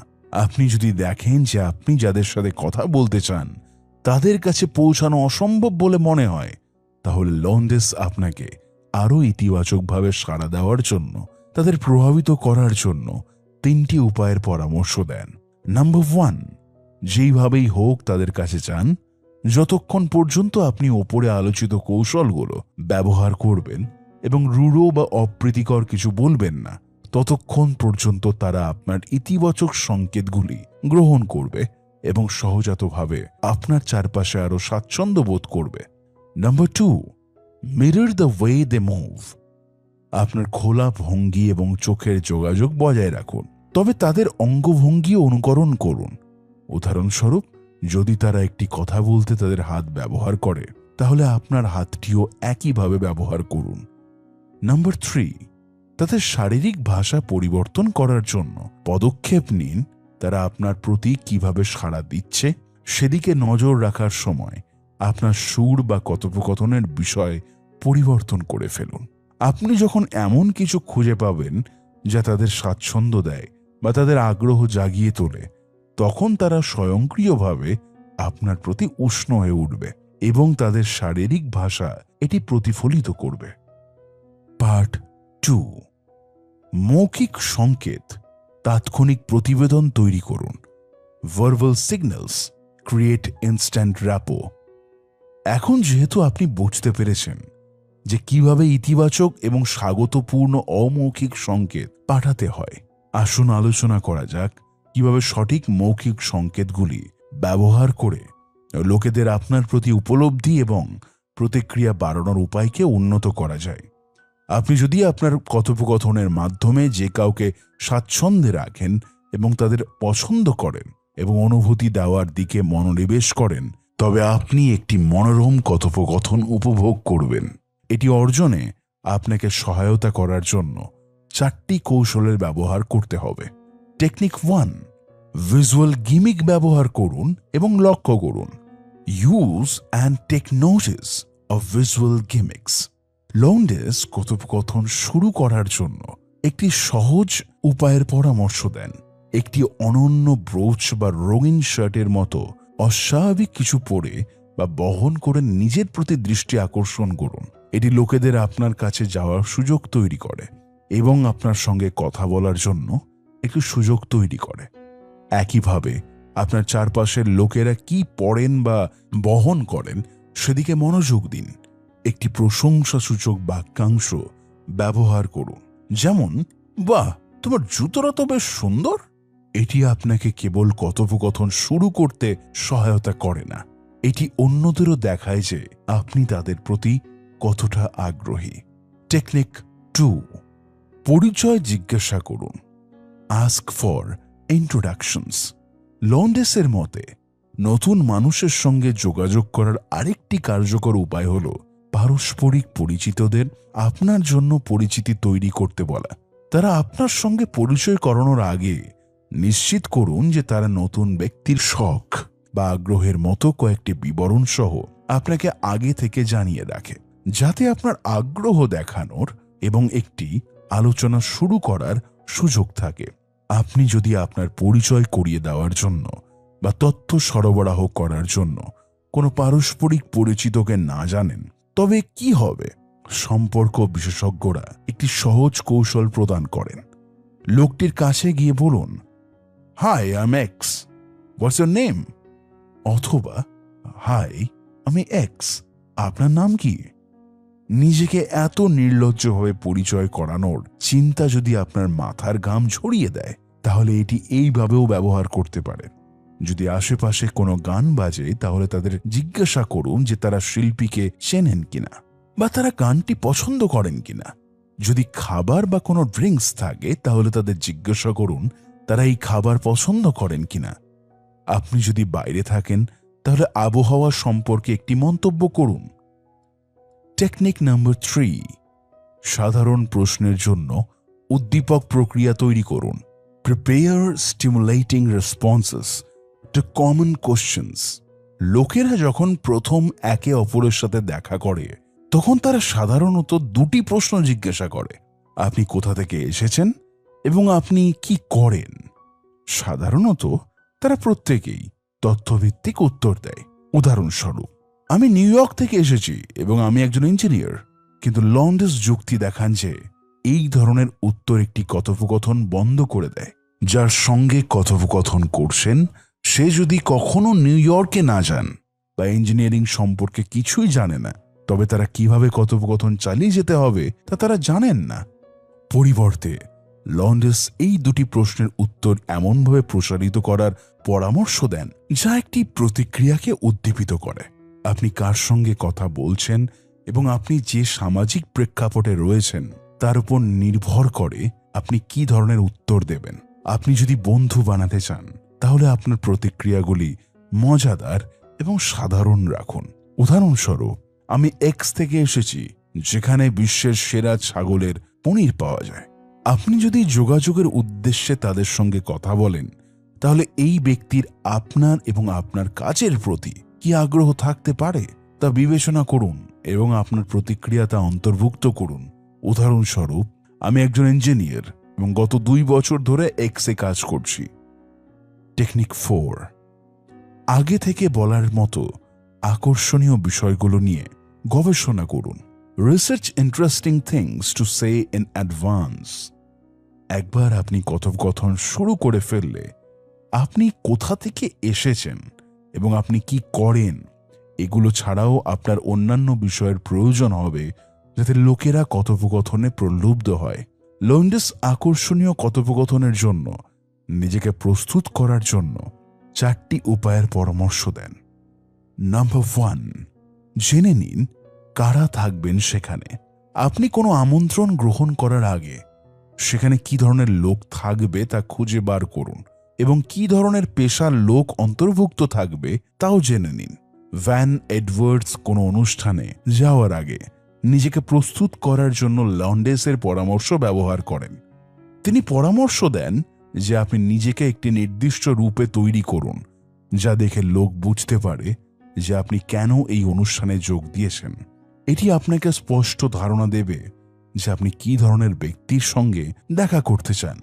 আপনি যদি দেখেন যে আপনি যাদের সাথে কথা বলতে চান তাদের কাছে পৌঁছানো অসম্ভব বলে মনে হয়, তাহলে লন্ডেস আপনাকে আরও ইতিবাচকভাবে সাড়া দেওয়ার জন্য, তাদের প্রভাবিত করার জন্য 3টি উপায়ের পরামর্শ দেন। নাম্বার 1, যেইভাবেই হোক তাদের কাছে চান। যতক্ষণ পর্যন্ত আপনি ওপরে আলোচিত কৌশলগুলো ব্যবহার করবেন এবং রূঢ় বা অপ্রীতিকর কিছু বলবেন না, ততক্ষণ পর্যন্ত তারা আপনার ইতিবাচক সংকেতগুলি গ্রহণ করবে এবং সহজাতভাবে আপনার চারপাশে আরও স্বাচ্ছন্দ্য বোধ করবে। Number 2, mirror the way they move. আপনার খোলা ভঙ্গি এবং চোখের যোগাযোগ বজায় রাখুন, তবে তাদের অঙ্গভঙ্গিও অনুকরণ করুন। উদাহরণস্বরূপ, যদি তারা একটি কথা বলতে তাদের হাত ব্যবহার করে, তাহলে আপনার হাতটিও একইভাবে ব্যবহার করুন। নাম্বার 3, তাদের শারীরিক ভাষা পরিবর্তন করার জন্য পদক্ষেপ নিন। তারা আপনার প্রতি কিভাবে সাড়া দিচ্ছে সেদিকে নজর রাখার সময় আপনার সুর বা কথোপকথনের বিষয় পরিবর্তন করে ফেলুন। আপনি যখন এমন কিছু খুঁজে পাবেন যা তাদের স্বাচ্ছন্দ্য দেয় বা তাদের আগ্রহ জাগিয়ে তোলে, তখন তারা স্বয়ংক্রিয়ভাবে আপনার প্রতি উষ্ণ হয়ে উঠবে এবং তাদের শারীরিক ভাষা এটি প্রতিফলিত করবে। পার্ট 2, মৌখিক সংকেত তাৎক্ষণিক প্রতিবেদন তৈরি করুন। Verbal signals create instant rapport. এখন যেহেতু আপনি বুঝতে পেরেছেন যে কিভাবে ইতিবাচক এবং স্বাগতপূর্ণ অমৌখিক সংকেত পাঠাতে হয়। আসুন আলোচনা করা যাক কিভাবে সঠিক মৌখিক সংকেতগুলি ব্যবহার করে লোকেদের আপনার প্রতি উপলব্ধি এবং প্রতিক্রিয়া বাড়ানোর উপায়কে উন্নত করা যায়। আপনি যদি আপনার কথোপকথনের মাধ্যমে যে কাউকে স্বাচ্ছন্দ্যে রাখেন এবং তাদের পছন্দ করেন এবং অনুভূতি দেওয়ার দিকে মনোনিবেশ করেন, তবে আপনি একটি মনোরম কথোপকথন উপভোগ করবেন। এটি অর্জনে আপনাকে সহায়তা করার জন্য 4টি কৌশলের ব্যবহার করতে হবে। টেকনিক 1, ভিজুয়াল গিমিক ব্যবহার করুন এবং লক্ষ্য করুন। Use and take notice of visual gimmicks. Lowndes কথোপকথন শুরু করার জন্য একটি সহজ উপায়ের পরামর্শ দেন। একটি অনন্য ব্রোচ বা রঙিন শার্টের মতো অস্বাভাবিক কিছু পরে বা বহন করে নিজের প্রতি দৃষ্টি আকর্ষণ করুন। এটি লোকেদের আপনার কাছে যাওয়ার সুযোগ তৈরি করে এবং আপনার সঙ্গে কথা বলার জন্য একটি সুযোগ তৈরি করে। একইভাবে আপনার চারপাশের লোকেরা কি পড়েন বা বহন করেন সেদিকে মনোযোগ দিন। একটি প্রশংসাসূচক বাক্যাংশ ব্যবহার করুন, যেমন, বাহ, তোমার জুতোটা তো বেশ সুন্দর। এটি আপনাকে কেবল কথোপকথন শুরু করতে সহায়তা করে না, এটি অন্যদেরও দেখায় যে আপনি তাদের প্রতি কতটা আগ্রহী। টেকনিক 2, পরিচয় জিজ্ঞাসা করুন। Ask for introductions. লন্ডেসের মতে নতুন মানুষের সঙ্গে যোগাযোগ করার আরেকটি কার্যকর উপায় হল পারস্পরিক পরিচিতদের আপনার জন্য পরিচিতি তৈরি করতে বলা। তারা আপনার সঙ্গে পরিচয় করানোর আগে নিশ্চিত করুন যে তারা নতুন ব্যক্তির শখ বা আগ্রহের মতো কয়েকটি বিবরণ সহ আপনাকে আগে থেকে জানিয়ে রাখে, যাতে আপনার আগ্রহ দেখানোর এবং একটি আলোচনা শুরু করার সুযোগ থাকে। আপনি যদি আপনার পরিচয় করিয়ে দেওয়ার জন্য বা তথ্য সরবরাহ করার জন্য কোনো পারস্পরিক পরিচিতকে না জানেন, তবে কি হবে? সম্পর্ক বিশেষজ্ঞরা একটি সহজ কৌশল প্রদান করেন। লোকটির কাছে গিয়ে বলুন, hi, I am X, what's your name? অথবা, হাই, আমি এক্স, আপনার নাম কি? নিজেকে এত নির্লজ্জভাবে পরিচয় করানোর চিন্তা যদি আপনার মাথার ঘাম ঝরিয়ে দেয়, তাহলে এটি এইভাবেও ব্যবহার করতে পারেন। যদি আশেপাশে কোনো গান বাজে, তাহলে তাদের জিজ্ঞাসা করুন যে তারা শিল্পীকে চেনেন কিনা বা তারা গানটি পছন্দ করেন কিনা। যদি খাবার বা কোনো ড্রিঙ্কস থাকে, তাহলে তাদের জিজ্ঞাসা করুন তারা এই খাবার পছন্দ করেন কিনা। আপনি যদি বাইরে থাকেন, তাহলে আবহাওয়া সম্পর্কে একটি মন্তব্য করুন। টেকনিক নাম্বার 3, সাধারণ প্রশ্নের জন্য উদ্দীপক প্রক্রিয়া তৈরি করুন। Prepare stimulating responses to common questions. লোকেরা যখন প্রথম একে অপরের সাথে দেখা করে, তখন তারা সাধারণত 2টি প্রশ্ন জিজ্ঞাসা করে। আপনি কোথা থেকে এসেছেন এবং আপনি কি করেন? সাধারণত তারা প্রত্যেকেই তথ্যভিত্তিক উত্তর দেয়। উদাহরণস্বরূপ, আমি নিউ ইয়র্ক থেকে এসেছি এবং আমি একজন ইঞ্জিনিয়ার। কিন্তু লন্ডেস যুক্তি দেখান যে এই ধরনের উত্তর একটি কথোপকথন বন্ধ করে দেয়। যার সঙ্গে কথোপকথন করছেন সে যদি কখনো নিউ ইয়র্কে না যান বা ইঞ্জিনিয়ারিং সম্পর্কে কিছুই জানে না, তবে তারা কিভাবে কথোপকথন চালিয়ে যেতে হবে তা তারা জানেন না। পরিবর্তে লন্ডেস এই 2টি প্রশ্নের উত্তর এমনভাবে প্রসারিত করার পরামর্শ দেন যা একটি প্রতিক্রিয়াকে উদ্দীপিত করে। আপনি কার সঙ্গে কথা বলছেন এবং আপনি যে সামাজিক প্রেক্ষাপটে রয়েছেন তার উপর নির্ভর করে আপনি কি ধরনের উত্তর দেবেন। আপনি যদি বন্ধু বানাতে চান, তাহলে আপনার প্রতিক্রিয়াগুলি মজাদার এবং সাধারণ রাখুন। উদাহরণস্বরূপ, আমি এক্স থেকে এসেছি, যেখানে বিশ্বের সেরা ছাগলের পনির পাওয়া যায়। আপনি যদি যোগাযোগের উদ্দেশ্যে তাদের সঙ্গে কথা বলেন, তাহলে এই ব্যক্তির আপনার এবং আপনার কাজের প্রতি কি আগ্রহ থাকতে পারে তা বিবেচনা করুন এবং আপনার প্রতিক্রিয়া তা অন্তর্ভুক্ত করুন। উদাহরণস্বরূপ, আমি একজন ইঞ্জিনিয়ার এবং গত 2 বছর ধরে এক্সে কাজ করছি। টেকনিক 4, আগে থেকে বলার মতো আকর্ষণীয় বিষয়গুলো নিয়ে গবেষণা করুন। Research interesting things to say in advance. একবার আপনি কথোপকথন শুরু করে ফেললে, আপনি কোথা থেকে এসেছেন এবং আপনি কি করেন এগুলো ছাড়াও আপনার অন্যান্য বিষয়ের প্রয়োজন হবে যাতে লোকেরা কথোপকথনে প্রলুব্ধ হয়। লন্ডেস আকর্ষণীয় কথোপকথনের জন্য নিজেকে প্রস্তুত করার জন্য 4টি উপায়ের পরামর্শ দেন। নাম্বার 1, জেনে নিন কারা থাকবেন সেখানে। আপনি কোনো আমন্ত্রণ গ্রহণ করার আগে সেখানে কি ধরনের লোক থাকবে তা খুঁজে বার করুন এবং কি ধরনের পেশার লোক অন্তর্ভুক্ত থাকবে তাও জেনে নিন। ভ্যান এডওয়ার্ডস কোনো অনুষ্ঠানে যাওয়ার আগে নিজেকে প্রস্তুত করার জন্য লন্ডেসের পরামর্শ ব্যবহার করেন। তিনি পরামর্শ দেন যে আপনি নিজেকে একটি নির্দিষ্ট রূপে তৈরি করুন, যা দেখে লোক বুঝতে পারে যে আপনি কেন এই অনুষ্ঠানে যোগ দিয়েছেন। এটি আপনাকে স্পষ্ট ধারণা দেবে যে আপনি কি ধরনের ব্যক্তির সঙ্গে দেখা করতে চান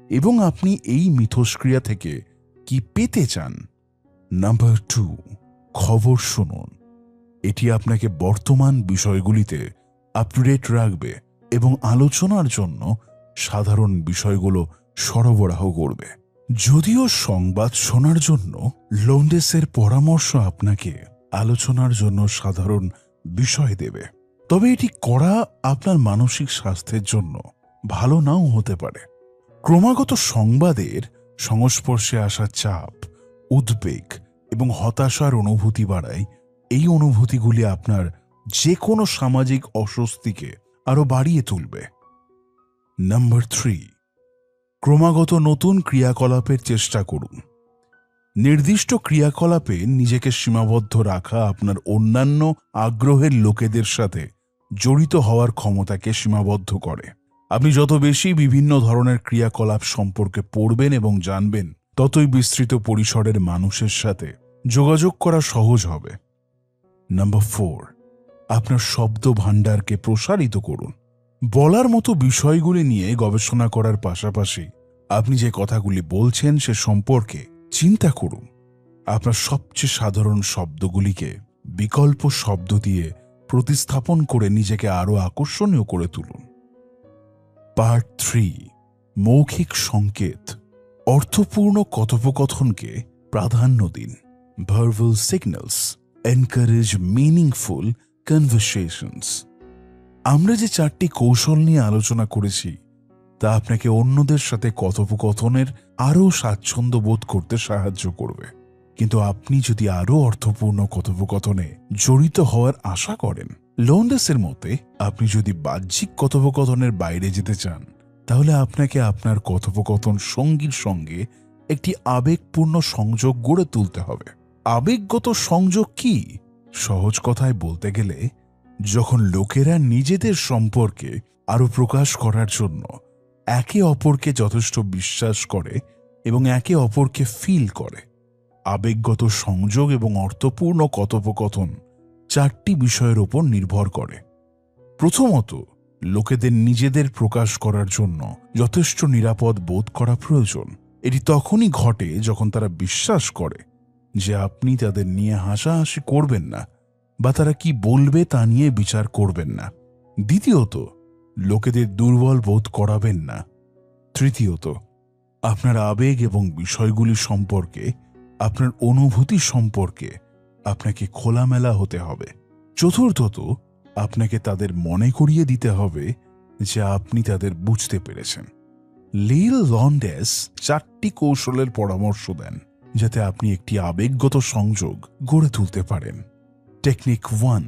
এবং আপনি এই মিথস্ক্রিয়া থেকে কি পেতে চান। নাম্বার 2, খবর শুনুন। এটি আপনাকে বর্তমান বিষয়গুলিতে আপ টু ডেট রাখবে এবং আলোচনার জন্য সাধারণ বিষয়গুলো সরবরাহ করবে। যদিও সংবাদ শোনার জন্য লন্ডেসের পরামর্শ আপনাকে আলোচনার জন্য সাধারণ বিষয় দেবে, তবে এটি করা আপনার মানসিক স্বাস্থ্যের জন্য ভালো নাও হতে পারে। ক্রমাগত সংবাদের সংস্পর্শে আসা চাপ, উদ্বেগ এবং হতাশার অনুভূতি বাড়ায়। এই অনুভূতিগুলি আপনার যে কোনো সামাজিক অস্বস্তিকে আরো বাড়িয়ে তুলবে। নাম্বার 3, ক্রমাগত নতুন ক্রিয়াকলাপের চেষ্টা করুন। নির্দিষ্ট ক্রিয়াকলাপে নিজেকে সীমাবদ্ধ রাখা আপনার অন্যান্য আগ্রহের লোকেদের সাথে জড়িত হওয়ার ক্ষমতাকে সীমাবদ্ধ করে। আপনি যত বেশি বিভিন্ন ধরনের ক্রিয়াকলাপ সম্পর্কে পড়বেন এবং জানবেন, ততই বিস্তৃত পরিসরের মানুষের সাথে যোগাযোগ করা সহজ হবে। নাম্বার 4, আপনার শব্দ ভাণ্ডারকে প্রসারিত করুন। বলার মতো বিষয়গুলি নিয়ে গবেষণা করার পাশাপাশি আপনি যে কথাগুলি বলছেন সে সম্পর্কে চিন্তা করুন। আপনার সবচেয়ে সাধারণ শব্দগুলিকে বিকল্প শব্দ দিয়ে প্রতিস্থাপন করে নিজেকে আরো আকর্ষণীয় করে তুলুন। পার্ট 3, মৌখিক সংকেত। অর্থপূর্ণ কথোপকথনকে প্রাধান্য দিন। Verbal signals encourage meaningful conversations. আমরা যে 4টি কৌশল নিয়ে আলোচনা করেছি তা আপনাকে অন্যদের সাথে কথোপকথনের আরও স্বাচ্ছন্দ্য বোধ করতে সাহায্য করবে। কিন্তু আপনি যদি আরও অর্থপূর্ণ কথোপকথনে জড়িত হওয়ার আশা করেন, লন্ডেসের মতে আপনি যদি বাহ্যিক কথোপকথনের বাইরে যেতে চান, তাহলে আপনাকে আপনার কথোপকথন সঙ্গীর সঙ্গে একটি আবেগপূর্ণ সংযোগ গড়ে তুলতে হবে। আবেগগত সংযোগ কি? সহজ কথায় বলতে গেলে, যখন লোকেরা নিজেদের সম্পর্কে আরো প্রকাশ করার জন্য একে অপরকে যথেষ্ট বিশ্বাস করে এবং একে অপরকে ফিল করে। আবেগগত সংযোগ এবং অর্থপূর্ণ কথোপকথন 4টি বিষয়ের উপর নির্ভর করে। প্রথমত, লোকেদের নিজেদের প্রকাশ করার জন্য যথেষ্ট নিরাপদ বোধ করা প্রয়োজন। এটি তখনই ঘটে যখন তারা বিশ্বাস করে যে আপনি তাদের নিয়ে হাসাহাসি করবেন না বা তারা কি বলবে তা নিয়ে বিচার করবেন না। দ্বিতীয়ত, লোকেদের দুর্বল বোধ করাবেন না। তৃতীয়ত, আপনার আবেগ এবং বিষয়গুলি সম্পর্কে, আপনার অনুভূতি সম্পর্কে আপনাকে খোলামেলা হতে হবে। চতুর্থত, আপনাকে তাদের মনে করিয়ে দিতে হবে যে আপনি তাদের বুঝতে পেরেছেন। লিল লন্ডেস 4টি কৌশলের পরামর্শ দেন যাতে আপনি একটি আবেগগত সংযোগ গড়ে তুলতে পারেন। টেকনিক 1,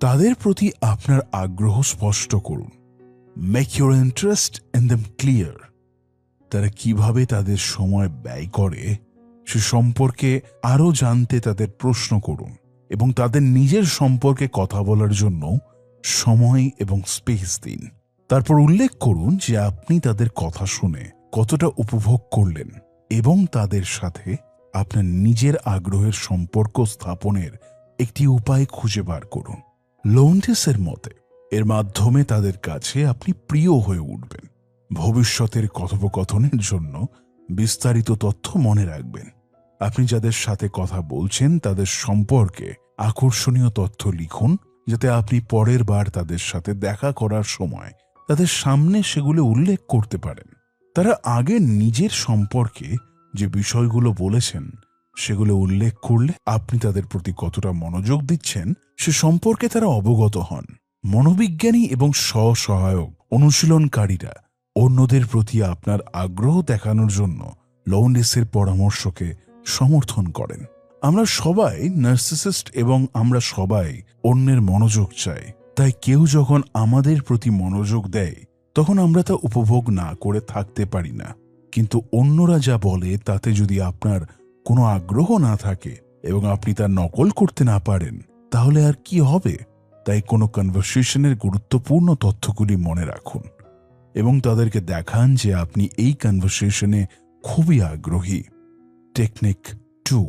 তাদের প্রতি আপনার আগ্রহ স্পষ্ট করুন। Make your interest in them clear. তারা কিভাবে তাদের সময় ব্যয় করে সে সম্পর্কে আরও জানতে তাদের প্রশ্ন করুন এবং তাদের নিজের সম্পর্কে কথা বলার জন্য সময় এবং স্পেস দিন। তারপর উল্লেখ করুন যে আপনি তাদের কথা শুনে কতটা উপভোগ করলেন এবং তাদের সাথে আপনার নিজের আগ্রহের সম্পর্ক স্থাপনের একটি উপায় খুঁজে বার করুন। লন্ডেসের মতে এর মাধ্যমে তাদের কাছে আপনি প্রিয় হয়ে উঠবেন। ভবিষ্যতের কথোপকথনের জন্য বিস্তারিত তথ্য মনে রাখবেন। আপনি যাদের সাথে কথা বলছেন তাদের সম্পর্কে আকর্ষণীয় তথ্য লিখুন, যাতে আপনি পরের বার তাদের সাথে দেখা করার সময় তাদের সামনে সেগুলো উল্লেখ করতে পারেন। তারা আগে নিজের সম্পর্কে যে বিষয়গুলো বলেছেন সেগুলো উল্লেখ করলে আপনি তাদের প্রতি কতটা মনোযোগ দিচ্ছেন সে সম্পর্কে তারা অবগত হন। মনোবিজ্ঞানী এবং স্বসহায়ক অনুশীলনকারীরা অন্যদের প্রতি আপনার আগ্রহ দেখানোর জন্য লওন্ডেসের পরামর্শকে সমর্থন করেন। আমরা সবাই নার্সিসিস্ট এবং আমরা সবাই অন্যের মনোযোগ চাই। তাই কেউ যখন আমাদের প্রতি মনোযোগ দেয় তখন আমরা তা উপভোগ না করে থাকতে পারি না। কিন্তু অন্যরা যা বলে তাতে যদি আপনার কোনো আগ্রহ না থাকে এবং আপনি তা নকল করতে না পারেন তাহলে আর কি হবে? তাই কোনো কনভারসেশনের গুরুত্বপূর্ণ তথ্যগুলি মনে রাখুন এবং তাদেরকে দেখান যে আপনি এই কনভারসেশনে খুবই আগ্রহী। টেকনিক 2,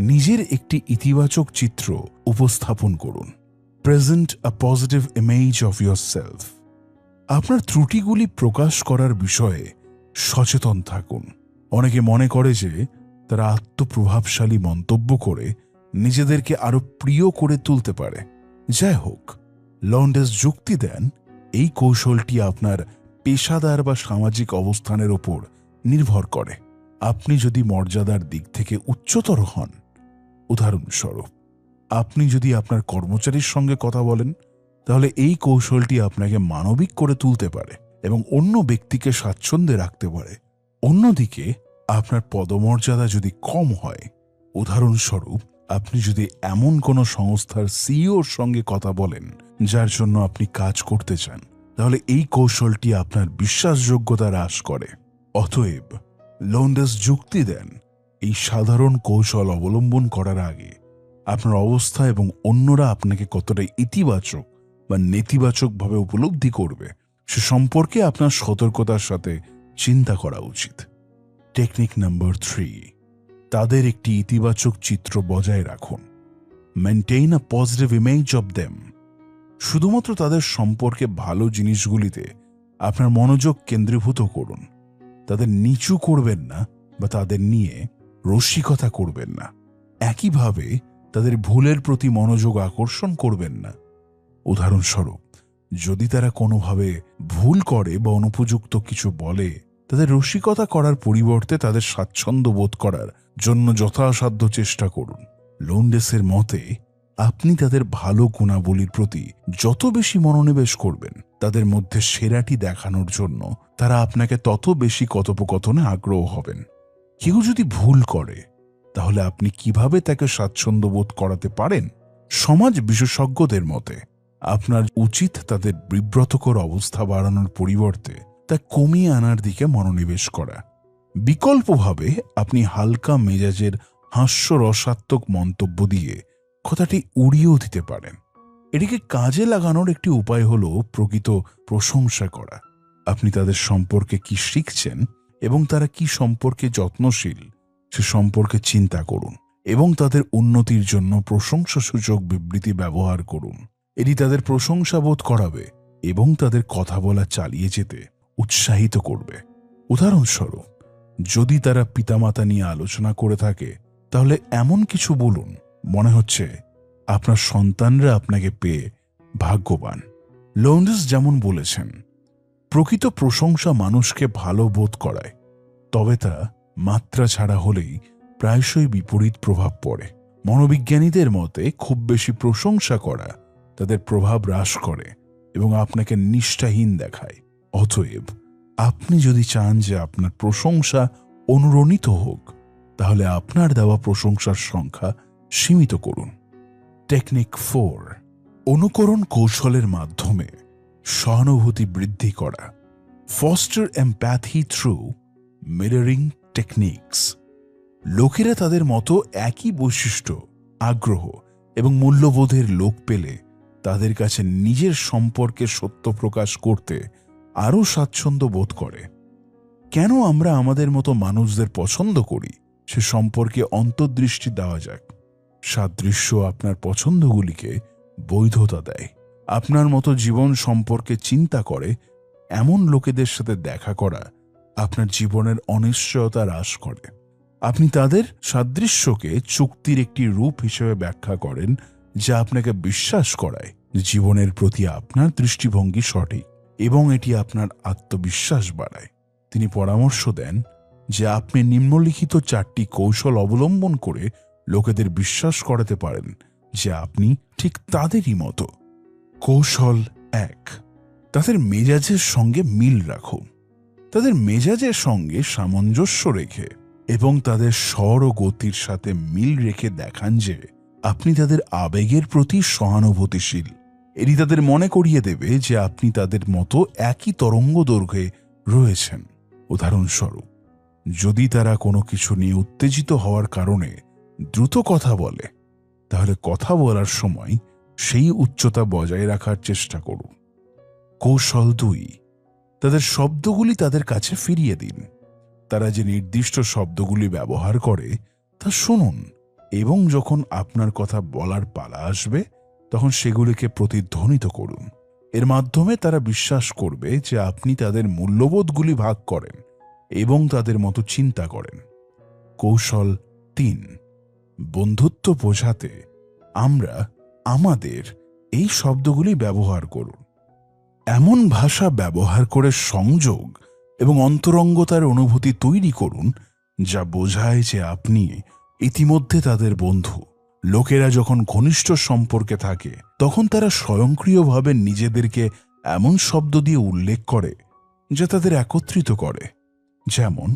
নিজের একটি ইতিবাচক চিত্র উপস্থাপন করুন। Present a positive image of yourself. আপনার ত্রুটিগুলি প্রকাশ করার বিষয়ে সচেতন থাকুন। অনেকে মনে করে যে তারা আত্মপ্রভাবশালী মন্তব্য করে নিজেদেরকে আরো প্রিয় করে তুলতে পারে। যাই হোক, লওন্ডেস যুক্তি দেন এই কৌশলটি আপনার পেশাদার বা সামাজিক অবস্থানের ওপর নির্ভর করে। আপনি যদি মর্যাদার দিক থেকে উচ্চতর হন, উদাহরণস্বরূপ আপনি যদি আপনার কর্মচারীর সঙ্গে কথা বলেন, তাহলে এই কৌশলটি আপনাকে মানবিক করে তুলতে পারে এবং অন্য ব্যক্তিকে স্বাচ্ছন্দ্যে রাখতে পারে। অন্যদিকে আপনার পদমর্যাদা যদি কম হয়, উদাহরণস্বরূপ আপনি যদি এমন কোনো সংস্থার সিইওর সঙ্গে কথা বলেন যার জন্য আপনি কাজ করতে চান, তাহলে এই কৌশলটি আপনার বিশ্বাসযোগ্যতা হ্রাস করে। অতএব লওন্ডেস যুক্তি দেন এই সাধারণ কৌশল অবলম্বন করার আগে আপনার অবস্থা এবং অন্যরা আপনাকে কতটা ইতিবাচক বা নেতিবাচকভাবে উপলব্ধি করবে সে সম্পর্কে আপনার সতর্কতার সাথে চিন্তা করা উচিত। টেকনিক নাম্বার 3, তাদের একটি ইতিবাচক চিত্র বজায় রাখুন। Maintain a positive image of them. শুধুমাত্র তাদের সম্পর্কে ভালো জিনিসগুলিতে আপনার মনোযোগ কেন্দ্রীভূত করুন। তাদের নিচু করবেন না বা তাদের নিয়ে রসিকতা করবেন না। একইভাবে তাদের ভুলের প্রতি মনোযোগ আকর্ষণ করবেন না। উদাহরণস্বরূপ, যদি তারা কোনোভাবে ভুল করে বা অনুপযুক্ত কিছু বলে, তাদের রসিকতা করার পরিবর্তে তাদের স্বাচ্ছন্দ্য বোধ করার জন্য যথাসাধ্য চেষ্টা করুন। লওন্ডেসের মতে আপনি তাদের ভালো গুণাবলীর প্রতি যত বেশি মনোনিবেশ করবেন, তাদের মধ্যে সেরাটি দেখানোর জন্য তারা আপনাকে তত বেশি কথোপকথনে আগ্রহ হবেন। কেউ যদি ভুল করে, তাহলে আপনি কিভাবে তাকে স্বাচ্ছন্দ্য বোধ করাতে পারেন? সমাজ বিশেষজ্ঞদের মতে আপনার উচিত তাদের বিব্রতকর অবস্থা বাড়ানোর পরিবর্তে তা কমিয়ে আনার দিকে মনোনিবেশ করা। বিকল্পভাবে আপনি হালকা মেজাজের হাস্যরসাত্মক মন্তব্য দিয়ে কথাটি উড়িয়েও দিতে পারেন। এটিকে কাজে লাগানোর একটি উপায় হল প্রকৃত প্রশংসা করা। আপনি তাদের সম্পর্কে কি শিখছেন এবং তারা কি সম্পর্কে যত্নশীল সে সম্পর্কে চিন্তা করুন এবং তাদের উন্নতির জন্য প্রশংসাসূচক বিবৃতি ব্যবহার করুন। এটি তাদের প্রশংসা বোধ করাবে এবং তাদের কথা বলা চালিয়ে যেতে উৎসাহিত করবে। উদাহরণস্বরূপ, যদি তারা পিতামাতা নিয়ে আলোচনা করে থাকে, তাহলে এমন কিছু বলুন, মনে হচ্ছে আপনার সন্তানরা আপনাকে পেয়ে ভাগ্যবান। লওন্ডেস যেমন বলেছেন, প্রকৃত প্রশংসা মানুষকে ভালো বোধ করায়, তবে তা মাত্রা ছাড়া হলেই প্রায়শই বিপরীত প্রভাব পড়ে। মনোবিজ্ঞানীদের মতে খুব বেশি প্রশংসা করা তাদের প্রভাব হ্রাস করে এবং আপনাকে নিষ্ঠাহীন দেখায়। অতএব আপনি যদি চান যে আপনার প্রশংসা অনুরণিত হোক, তাহলে আপনার দেওয়া প্রশংসার সংখ্যা সীমিত করুন। টেকনিক 4, অনুকরণ কৌশলের মাধ্যমে সহানুভূতি বৃদ্ধি করা। Foster empathy through mirroring techniques. লোকেরা তাদের মতো একই বৈশিষ্ট্য, আগ্রহ এবং মূল্যবোধের লোক পেলে তাদের কাছে নিজের সম্পর্কে সত্য প্রকাশ করতে আরও স্বাচ্ছন্দ্য বোধ করে। কেন আমরা আমাদের মতো মানুষদের পছন্দ করি সে সম্পর্কে অন্তর্দৃষ্টি দেওয়া যাক। সাদৃশ্য আপনার পছন্দগুলিকে বৈধতা দেয়। আপনার মতো জীবন সম্পর্কে চিন্তা করে এমন লোকেদের সাথে দেখা করা আপনার জীবনের অনিশ্চয়তা হ্রাস করে। আপনি তাদের সাদৃশ্যকে চুক্তির একটি রূপ হিসেবে ব্যাখ্যা করেন, যা আপনাকে বিশ্বাস করায় জীবনের প্রতি আপনার দৃষ্টিভঙ্গি সঠিক এবং এটি আপনার আত্মবিশ্বাস বাড়ায়। তিনি পরামর্শ দেন যে আপনি নিম্নলিখিত 4টি কৌশল অবলম্বন করে লোকেদের বিশ্বাস করাতে পারেন যে আপনি ঠিক তাদেরই মতো। কৌশল 1, তাদের মেজাজের সঙ্গে মিল রাখুন। তাদের মেজাজের সঙ্গে সামঞ্জস্য রেখে এবং তাদের স্বর ও গতির সাথে মিল রেখে দেখান যে আপনি তাদের আবেগের প্রতি সহানুভূতিশীল। এটি তাদের মনে করিয়ে দেবে যে আপনি তাদের মতো একই তরঙ্গ দৈর্ঘ্যে রয়েছেন। উদাহরণস্বরূপ, যদি তারা কোনো কিছু নিয়ে উত্তেজিত হওয়ার কারণে দ্রুত কথা বলে, তাহলে কথা বলার সময় সেই উচ্চতা বজায় রাখার চেষ্টা করুন। কৌশল 2, তাদের শব্দগুলি তাদের কাছে ফিরিয়ে দিন। তারা যে নির্দিষ্ট শব্দগুলি ব্যবহার করে তা শুনুন এবং যখন আপনার কথা বলার পালা আসবে তখন সেগুলিকে প্রতিধ্বনিত করুন। এর মাধ্যমে তারা বিশ্বাস করবে যে আপনি তাদের মূল্যবোধগুলি ভাগ করেন এবং তাদের মতো চিন্তা করেন। কৌশল 3, বন্ধুত্ব বোঝাতে আমরা আমাদের এই শব্দগুলি ব্যবহার করুন। এমন ভাষা ব্যবহার করে সংযোগ এবং অন্তরঙ্গতার অনুভূতি তৈরি করুন যা বোঝায় যে আপনি ইতিমধ্যে তাদের বন্ধু। লোকেরা যখন ঘনিষ্ঠ সম্পর্কে থাকে তখন তারা স্বয়ংক্রিয়ভাবে নিজেদেরকে এমন শব্দ দিয়ে উল্লেখ করে যা তাদের একত্রিত করে, যেমন